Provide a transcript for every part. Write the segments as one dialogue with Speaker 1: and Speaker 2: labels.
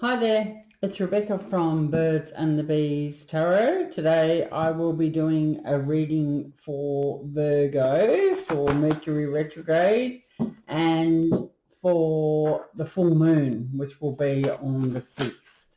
Speaker 1: Hi there, it's Rebecca from Birds and the Bees Tarot. Today I will be doing a reading for Virgo, for Mercury Retrograde, and for the full moon, which will be on the 6th.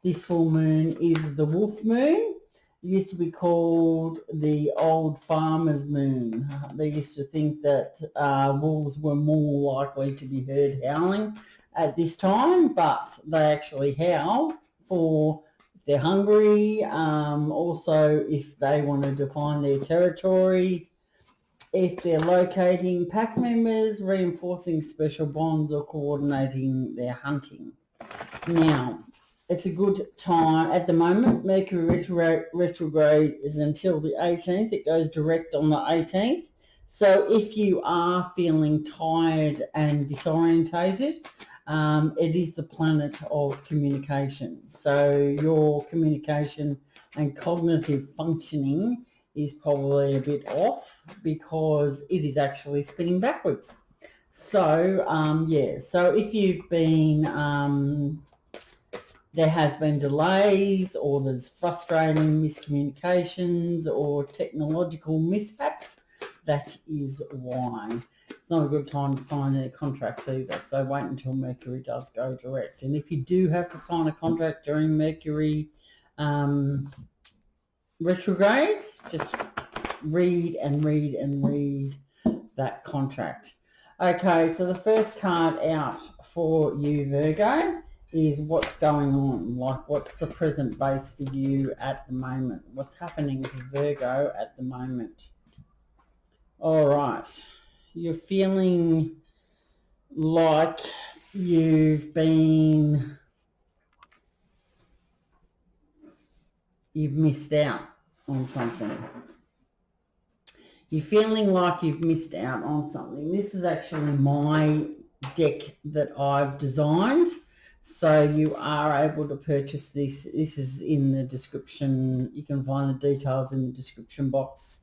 Speaker 1: This full moon is the Wolf Moon. It used to be called the Old Farmer's Moon. They used to think that wolves were more likely to be heard howling at this time, but they actually howl for if they're hungry, also if they want to define their territory, if they're locating pack members, reinforcing special bonds, or coordinating their hunting. Now, it's a good time at the moment. Mercury retrograde is until the 18th. It goes direct on the 18th. So if you are feeling tired and disorientated, it is the planet of communication. So your communication and cognitive functioning is probably a bit off because it is actually spinning backwards. So, so if you've been... there has been delays, or there's frustrating miscommunications or technological mishaps, that is why. It's not a good time to sign any contracts either, so wait until Mercury does go direct. And if you do have to sign a contract during Mercury retrograde, just read that contract. Okay, so the first card out for you, Virgo, is what's going on, like what's the present base for you at the moment, what's happening for Virgo at the moment. All right, you're feeling like you've missed out on something. You're feeling like you've missed out on something. This is actually my deck that I've designed. So you are able to purchase this. This is in the description. You can find the details in the description box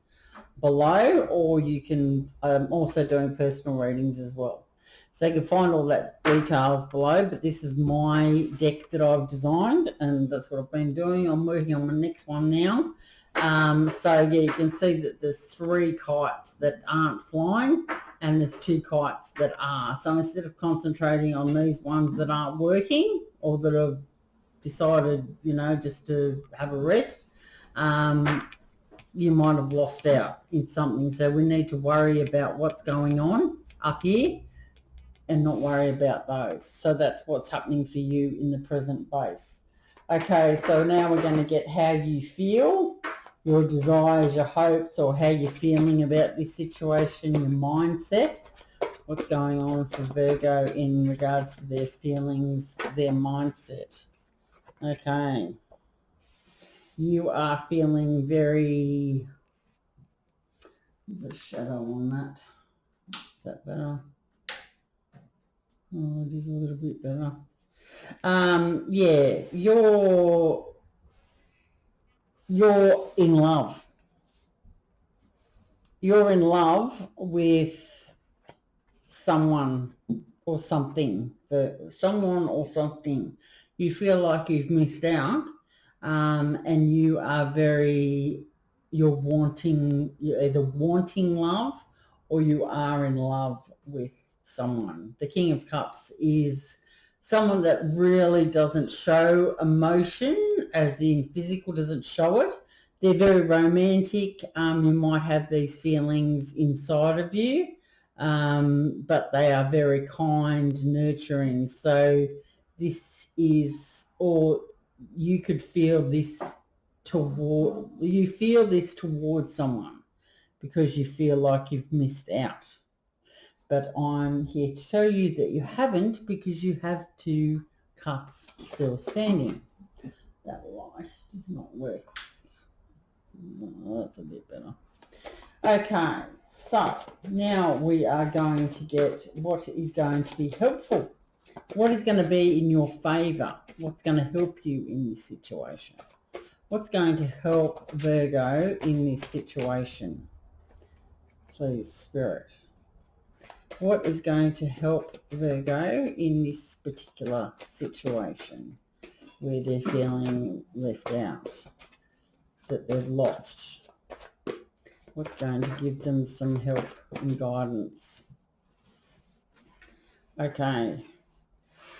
Speaker 1: below, or you can also doing personal readings as well. So you can find all that details below, but this is my deck that I've designed, and that's what I've been doing. I'm working on the next one now. So yeah, you can see that there's 3 kites that aren't flying, and there's 2 kites that are. So instead of concentrating on these ones that aren't working or that have decided, just to have a rest, you might have lost out in something. So we need to worry about what's going on up here and not worry about those. So that's what's happening for you in the present base. Okay, so now we're going to get how you feel, your desires, your hopes, or how you're feeling about this situation, your mindset, what's going on for Virgo in regards to their feelings, their mindset. Okay. You are feeling very... There's a shadow on that. Is that better? Oh, it is a little bit better. Yeah, you're in love. You're in love with someone or something. Someone or something. You feel like you've missed out, and you are you're either wanting love or you are in love with someone. The King of Cups is someone that really doesn't show emotion, as in physical, doesn't show it. They're very romantic. You might have these feelings inside of you, but they are very kind, nurturing. So this is, or you could feel this towards someone because you feel like you've missed out. But I'm here to tell you that you haven't, because you have 2 cups still standing. That light does not work. Oh, that's a bit better. Okay, so now we are going to get what is going to be helpful. What is going to be in your favour? What's going to help you in this situation? What's going to help Virgo in this situation? Please, Spirit. What is going to help Virgo in this particular situation where they're feeling left out, that they've lost? What's going to give them some help and guidance? Okay.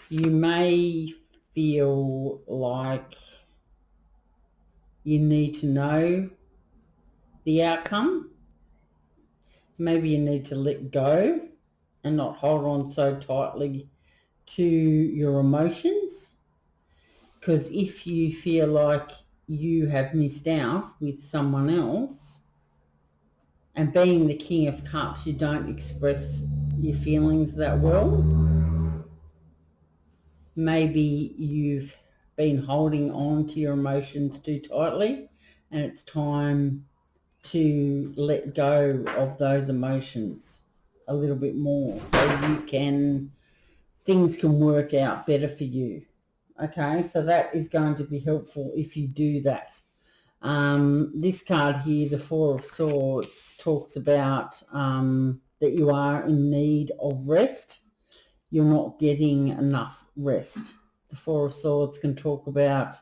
Speaker 1: You may feel like you need to know the outcome. Maybe you need to let go and not hold on so tightly to your emotions. Because if you feel like you have missed out with someone else, and being the King of Cups, you don't express your feelings that well. Maybe you've been holding on to your emotions too tightly, and it's time to let go of those emotions a little bit more so things can work out better for you. Okay, so that is going to be helpful if you do that. This card here, the Four of Swords, talks about that you are in need of rest. You're not getting enough rest. The Four of Swords can talk about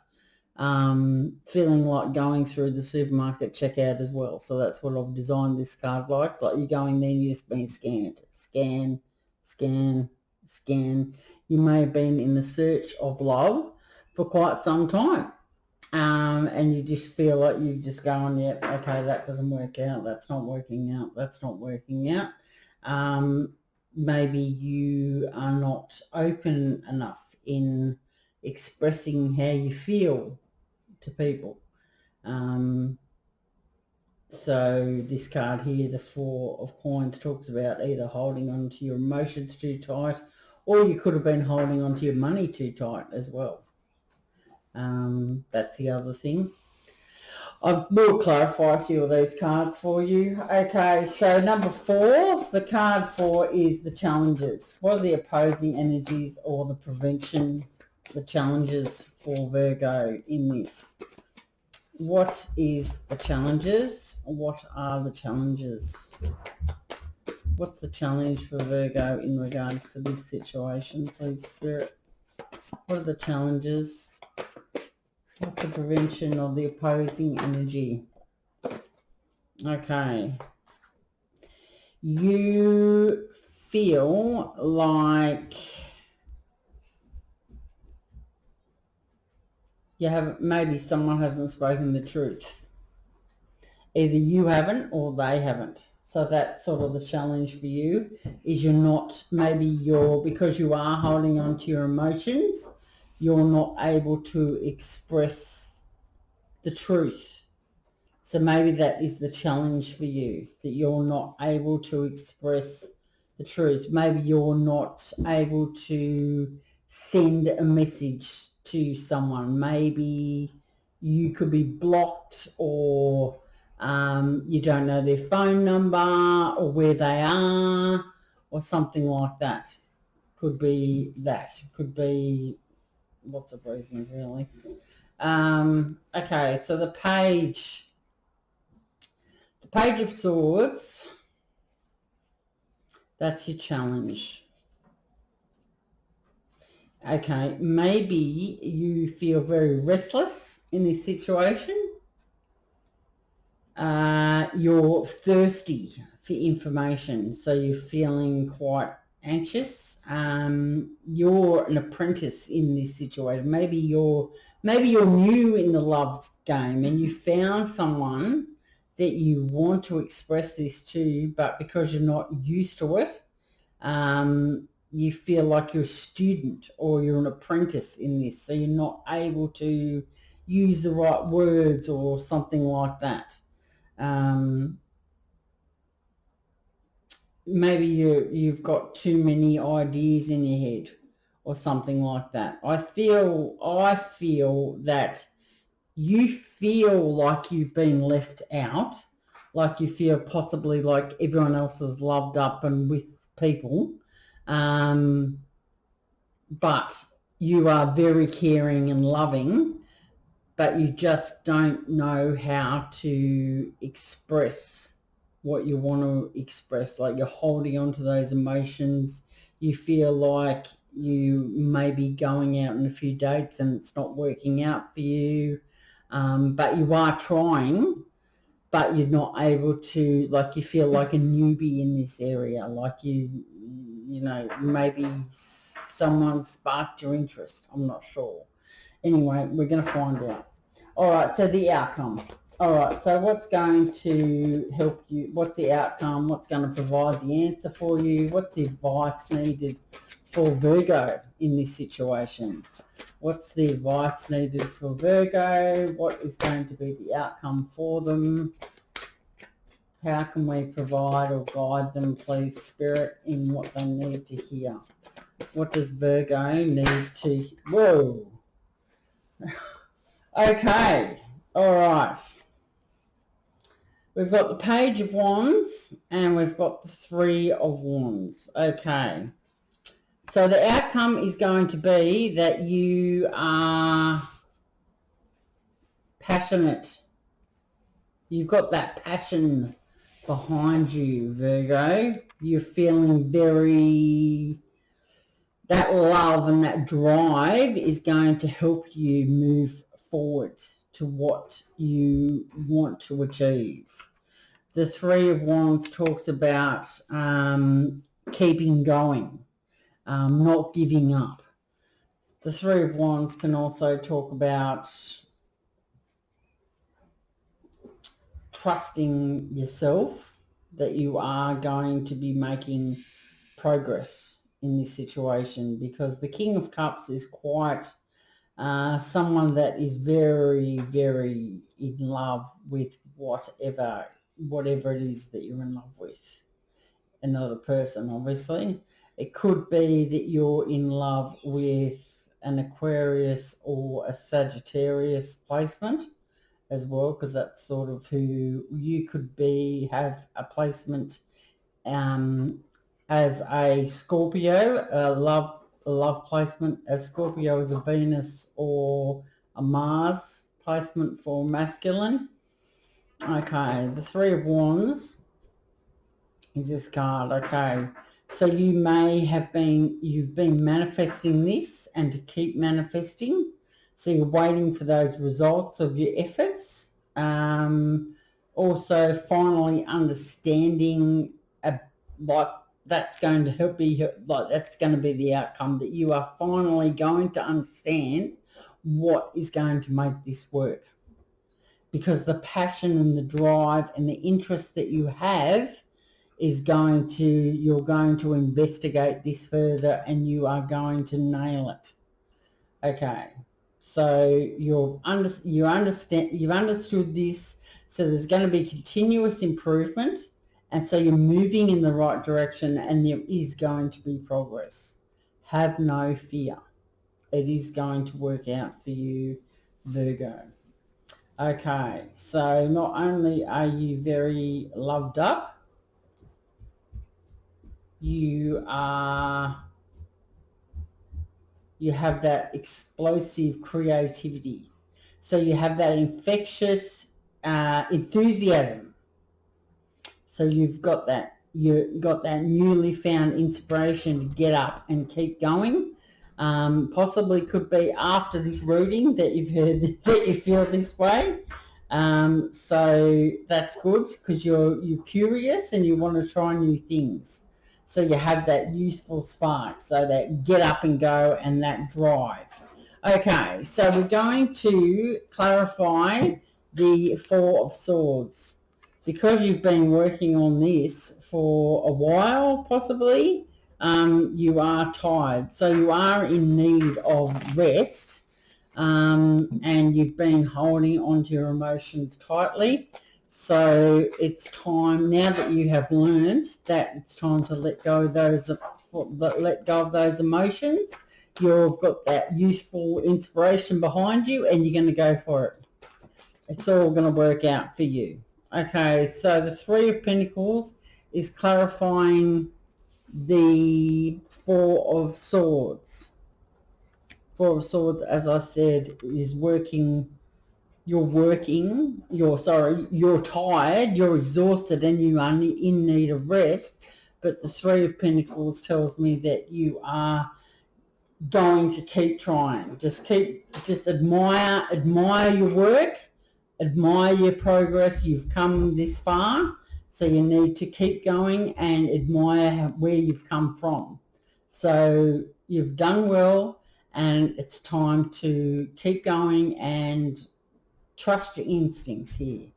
Speaker 1: feeling like going through the supermarket checkout as well. So that's what I've designed this card like you're going there and you're just being scanned. Scan, scan, scan. You may have been in the search of love for quite some time. And you just feel like you've just gone, yep, okay, that doesn't work out, that's not working out, that's not working out. Maybe you are not open enough in expressing how you feel to people. So this card here, the Four of Coins, talks about either holding on to your emotions too tight, or you could have been holding on to your money too tight as well. That's the other thing. I will clarify a few of these cards for you. Okay, so number 4, the card 4 is the challenges. What are the opposing energies or the prevention, the challenges for Virgo in this? What is the challenges? What are the challenges? What's the challenge for Virgo in regards to this situation, please, Spirit? What are the challenges? What's the prevention of the opposing energy? Okay. You feel like maybe someone hasn't spoken the truth. Either you haven't or they haven't. So that's sort of the challenge for you, is because you are holding on to your emotions, you're not able to express the truth. So maybe that is the challenge for you, that you're not able to express the truth. Maybe you're not able to send a message to someone. Maybe you could be blocked, or you don't know their phone number or where they are, or something like that. Could be that. Could be lots of reasons, really. Okay, so the Page of Swords, that's your challenge. Okay, maybe you feel very restless in this situation. You're thirsty for information, so you're feeling quite anxious. You're an apprentice in this situation. Maybe you're new in the love game, and you found someone that you want to express this to, but because you're not used to it, you feel like you're a student or you're an apprentice in this, so you're not able to use the right words or something like that. Maybe you've got too many ideas in your head or something like that. I feel that you feel like you've been left out, like you feel possibly like everyone else is loved up and with people, but you are very caring and loving, but you just don't know how to express what you want to express, like you're holding on to those emotions. You feel like you may be going out on a few dates and it's not working out for you, but you are trying, but you're not able to, like you feel like a newbie in this area, like you know, maybe someone sparked your interest. I'm not sure. Anyway, we're going to find out. All right, so the outcome. All right, so what's going to help you? What's the outcome? What's going to provide the answer for you? What's the advice needed for Virgo in this situation? What's the advice needed for Virgo? What is going to be the outcome for them? How can we provide or guide them, please, Spirit, in what they need to hear? What does Virgo need to... Whoa! Okay, all right. We've got the Page of Wands and we've got the Three of Wands. Okay. So the outcome is going to be that you are passionate. You've got that passion behind you, Virgo. You're feeling very... That love and that drive is going to help you move forward to what you want to achieve. The Three of Wands talks about keeping going, not giving up. The Three of Wands can also talk about trusting yourself, that you are going to be making progress in this situation, because the King of Cups is quite someone that is very, very in love with whatever it is that you're in love with. Another person, obviously. It could be that you're in love with an Aquarius or a Sagittarius placement as well, because that's sort of who you could be, have a placement as a Scorpio, a love placement as Scorpio, as a Venus or a Mars placement for masculine. Okay, the Three of Wands is this card. Okay, so you've been manifesting this and to keep manifesting. So you're waiting for those results of your efforts. Also finally understanding like that's going to help you, like that's going to be the outcome, that you are finally going to understand what is going to make this work. Because the passion and the drive and the interest that you have is you're going to investigate this further and you are going to nail it. Okay, so you've understood this, so there's going to be continuous improvement, and so you're moving in the right direction and there is going to be progress. Have no fear. It is going to work out for you, Virgo. Okay, so not only are you very loved up, you have that explosive creativity. So you have that infectious enthusiasm. So you've got that newly found inspiration to get up and keep going. Possibly could be after this reading that you've heard that you feel this way. So that's good, because you're curious and you want to try new things. So you have that youthful spark, so that get up and go and that drive. Okay, so we're going to clarify the Four of Swords. Because you've been working on this for a while, possibly, you are tired. So you are in need of rest, and you've been holding onto your emotions tightly. So it's time, now that you have learned that it's time to let go of those emotions. You've got that useful inspiration behind you and you're going to go for it. It's all going to work out for you. Okay, so the Three of Pentacles is clarifying the Four of Swords. Four of Swords, as I said, is working you're working, you're tired, you're exhausted, and you are in need of rest. But the Three of Pentacles tells me that you are going to keep trying. Just admire your work, admire your progress. You've come this far, so you need to keep going and admire where you've come from. So you've done well, and it's time to keep going and trust your instincts here.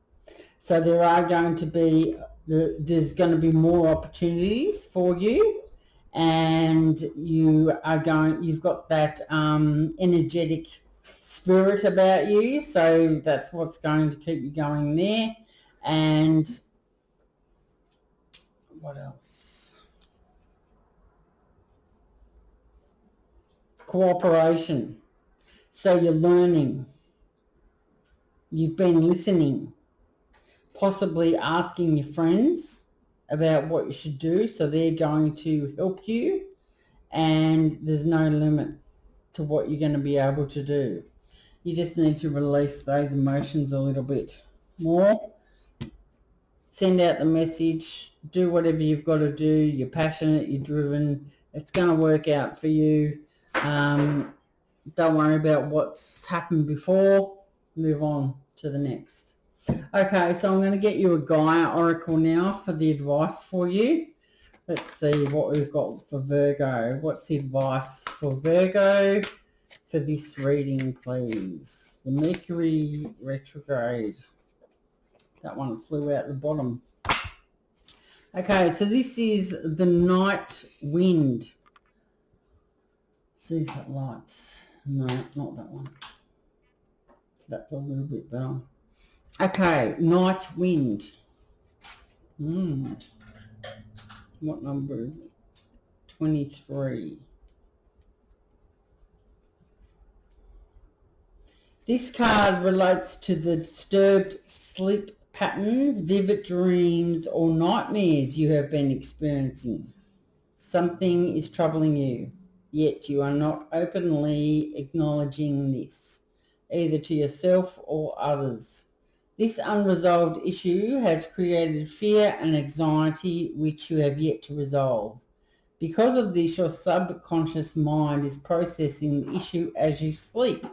Speaker 1: So there's going to be more opportunities for you, and you've got that energetic spirit about you, so that's what's going to keep you going there. And what else? Cooperation. So you're learning, you've been listening, possibly asking your friends about what you should do, so they're going to help you, and there's no limit to what you're going to be able to do. You just need to release those emotions a little bit more. Send out the message, do whatever you've got to do. You're passionate, you're driven, it's going to work out for you. Don't worry about what's happened before, move on to the next. Okay, so I'm going to get you a Gaia Oracle now for the advice for you. Let's see what we've got for Virgo. What's the advice for Virgo for this reading, please? The Mercury Retrograde. That one flew out the bottom. Okay, so this is the night wind. See if it lights. No, not that one. That's a little bit better. Okay, night wind. What number is it? 23. This card relates to the disturbed sleep patterns, vivid dreams, or nightmares you have been experiencing. Something is troubling you, yet you are not openly acknowledging this, either to yourself or others. This unresolved issue has created fear and anxiety which you have yet to resolve. Because of this, your subconscious mind is processing the issue as you sleep.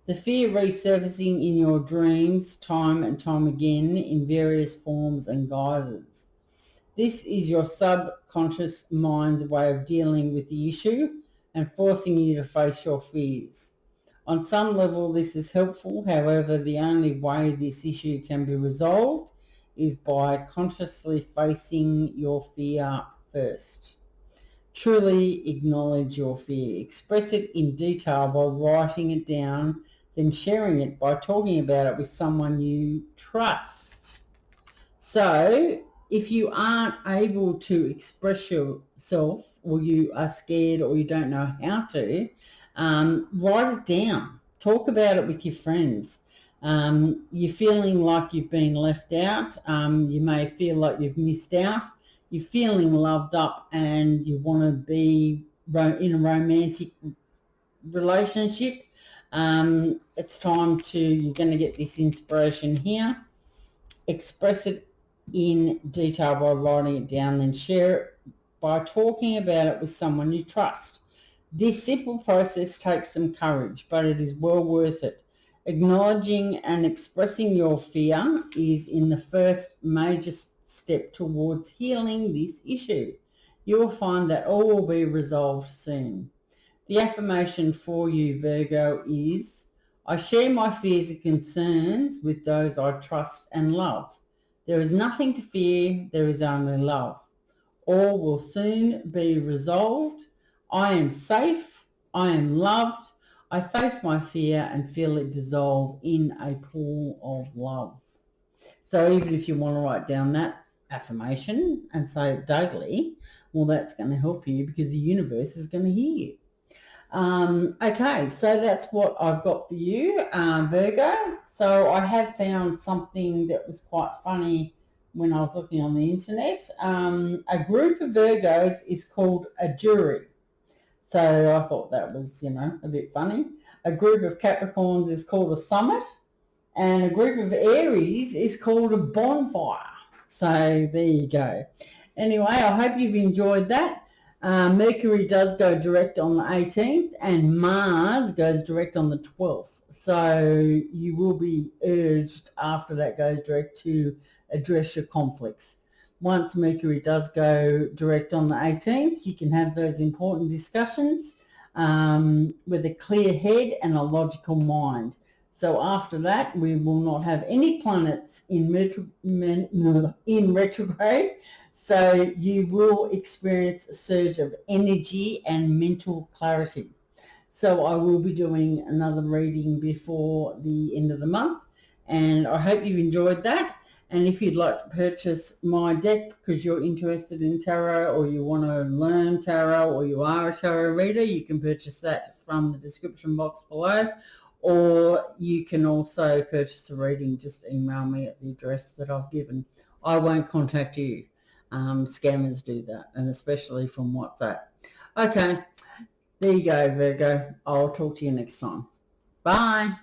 Speaker 1: The fear resurfacing in your dreams time and time again in various forms and guises. This is your subconscious mind's way of dealing with the issue and forcing you to face your fears. On some level, this is helpful. However, the only way this issue can be resolved is by consciously facing your fear first. Truly acknowledge your fear. Express it in detail by writing it down, then sharing it by talking about it with someone you trust. So if you aren't able to express yourself, or you are scared, or you don't know how to, write it down. Talk about it with your friends. You're feeling like you've been left out. You may feel like you've missed out. You're feeling loved up and you want to be in a romantic relationship. It's time you're going to get this inspiration here. Express it in detail by writing it down, then share it by talking about it with someone you trust. This simple process takes some courage, but it is well worth it. Acknowledging and expressing your fear is in the first major step towards healing this issue. You will find that all will be resolved soon. The affirmation for you, Virgo, is, I share my fears and concerns with those I trust and love. There is nothing to fear, there is only love. All will soon be resolved. I am safe, I am loved. I face my fear and feel it dissolve in a pool of love. So even if you want to write down that affirmation and say it daily, well, that's going to help you because the universe is going to hear you. Okay, so that's what I've got for you, Virgo. So I have found something that was quite funny when I was looking on the internet. A group of Virgos is called a jury. So I thought that was, a bit funny. A group of Capricorns is called a summit. And a group of Aries is called a bonfire. So there you go. Anyway, I hope you've enjoyed that. Mercury does go direct on the 18th and Mars goes direct on the 12th. So you will be urged after that goes direct to address your conflicts. Once Mercury does go direct on the 18th, you can have those important discussions with a clear head and a logical mind. So after that, we will not have any planets in retrograde. So you will experience a surge of energy and mental clarity. So I will be doing another reading before the end of the month, and I hope you've enjoyed that. And if you'd like to purchase my deck because you're interested in tarot, or you want to learn tarot, or you are a tarot reader, you can purchase that from the description box below. Or you can also purchase a reading. Just email me at the address that I've given. I won't contact you. Scammers do that, and especially from WhatsApp. Okay, there you go, Virgo. I'll talk to you next time. Bye.